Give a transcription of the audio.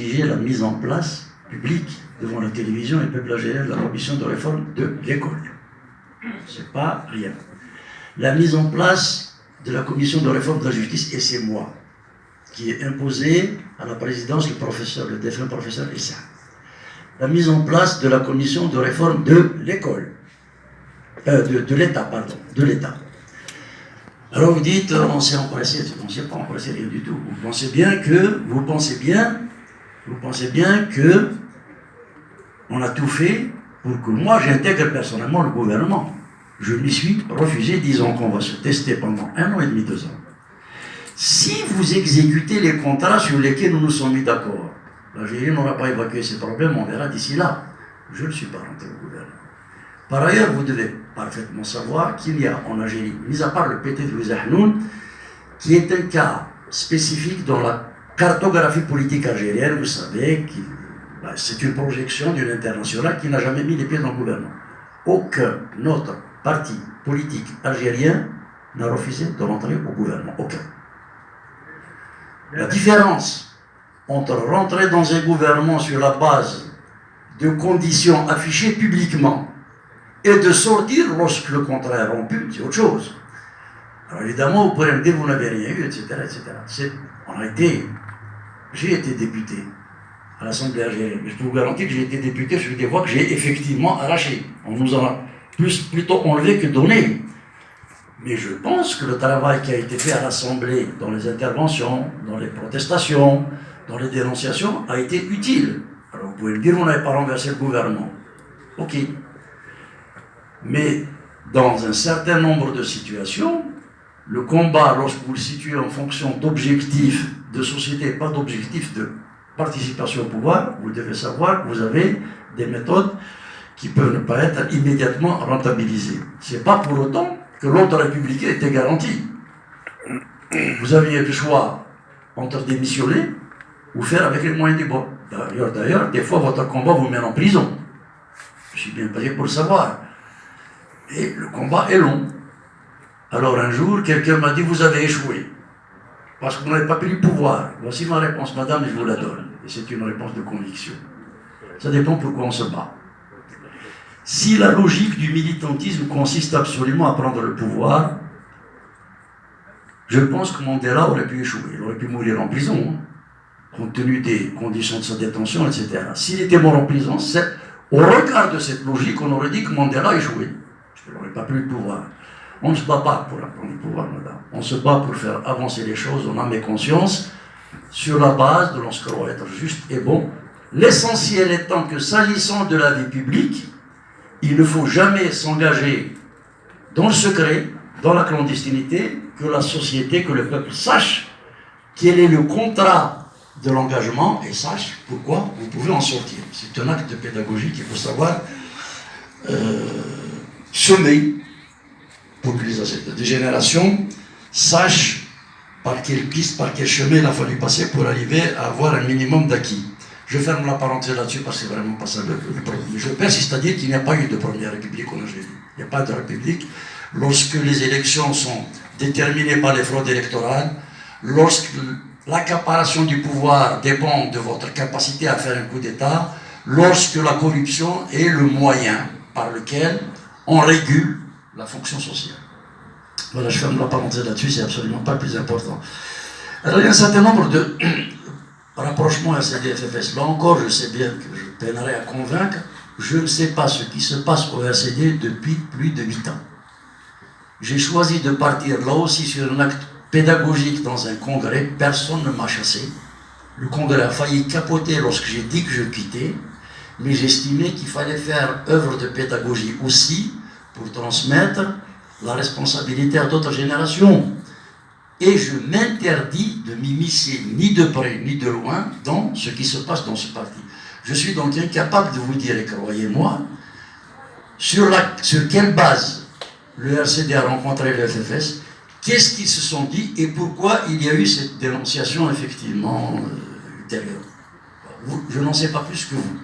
exigé la mise en place publique devant la télévision et le peuple algérien de la commission de réforme de l'école. C'est pas rien. La mise en place de la commission de réforme de la justice, et c'est moi qui ai imposé à la présidence le défunt professeur Issa. La mise en place de la commission de réforme de l'école, de l'État, pardon, de l'État. Alors vous dites, on s'est empressé, on ne s'est pas empressé rien du tout. Vous pensez bien que on a tout fait pour que moi j'intègre personnellement le gouvernement. Je m'y suis refusé, disons qu'on va se tester pendant 1 an et demi, 2 ans. Si vous exécutez les contrats sur lesquels nous nous sommes mis d'accord, l'Algérie n'aura pas évacué ces problèmes, on verra d'ici là. Je ne suis pas rentré au gouvernement. Par ailleurs, vous devez parfaitement savoir qu'il y a en Algérie, mis à part le PT de Louis Ahnoun, qui est un cas spécifique dans la cartographie politique algérienne, vous savez, c'est une projection d'une internationale qui n'a jamais mis les pieds dans le gouvernement. Aucun autre parti politique algérien n'a refusé de rentrer au gouvernement. Aucun. La différence entre rentrer dans un gouvernement sur la base de conditions affichées publiquement et de sortir lorsque le contrat est rompu, c'est autre chose. Alors évidemment, vous pourrez me dire vous n'avez rien eu, etc. J'ai été député à l'Assemblée algérienne. Je peux vous garantir que j'ai été député sur des voix que j'ai effectivement arrachées. On nous en a plutôt enlevé que donné. Mais je pense que le travail qui a été fait à l'Assemblée, dans les interventions, dans les protestations, dans les dénonciations, a été utile. Alors vous pouvez me dire, vous n'avez pas renversé le gouvernement. Ok. Mais dans un certain nombre de situations, le combat, lorsque vous le situez en fonction d'objectifs de société, pas d'objectifs de participation au pouvoir, vous devez savoir que vous avez des méthodes qui peuvent ne pas être immédiatement rentabilisées. Ce n'est pas pour autant que l'ordre républicain était garanti. Vous aviez le choix entre démissionner ou faire avec les moyens du bord. D'ailleurs, des fois, votre combat vous mène en prison. Je suis bien placé pour le savoir. Et le combat est long. Alors un jour, quelqu'un m'a dit, vous avez échoué. Parce que vous n'avez pas pris le pouvoir. Voici ma réponse, madame, et je vous la donne. Et c'est une réponse de conviction. Ça dépend pourquoi on se bat. Si la logique du militantisme consiste absolument à prendre le pouvoir, je pense que Mandela aurait pu échouer. Il aurait pu mourir en prison, compte tenu des conditions de sa détention, etc. S'il était mort en prison, au regard de cette logique, on aurait dit que Mandela a échoué. Parce qu'il n'aurait pas pris le pouvoir. On ne se bat pas pour prendre le pouvoir, madame. On se bat pour faire avancer les choses en âme et conscience, sur la base de ce que doit être juste et bon. L'essentiel étant que, s'agissant de la vie publique, il ne faut jamais s'engager dans le secret, dans la clandestinité, que la société, que le peuple sache quel est le contrat de l'engagement et sache pourquoi vous pouvez en sortir. C'est un acte pédagogique, il faut savoir semer pour que les générations sachent par quelle piste, par quel chemin il a fallu passer pour arriver à avoir un minimum d'acquis. Je ferme la parenthèse là-dessus parce que c'est vraiment pas ça le problème. Je persiste à dire qu'il n'y a pas eu de première république en Algérie. Il n'y a pas de république. Lorsque les élections sont déterminées par les fraudes électorales, lorsque l'accaparation du pouvoir dépend de votre capacité à faire un coup d'État, lorsque la corruption est le moyen par lequel on régule la fonction sociale. Voilà, je ferme la parenthèse là-dessus, c'est absolument pas le plus important. Alors il y a un certain nombre de rapprochements RCD-FFS. Là encore, je sais bien que je peinerai à convaincre, je ne sais pas ce qui se passe au RCD depuis plus de 8 ans. J'ai choisi de partir là aussi sur un acte pédagogique dans un congrès, personne ne m'a chassé. Le congrès a failli capoter lorsque j'ai dit que je quittais, mais j'estimais qu'il fallait faire œuvre de pédagogie aussi pour transmettre la responsabilité à d'autres générations. Et je m'interdis de m'immiscer ni de près ni de loin dans ce qui se passe dans ce parti. Je suis donc incapable de vous dire, et croyez-moi, sur quelle base le RCD a rencontré le FFS, qu'est-ce qu'ils se sont dit et pourquoi il y a eu cette dénonciation effectivement ultérieure. Je n'en sais pas plus que vous.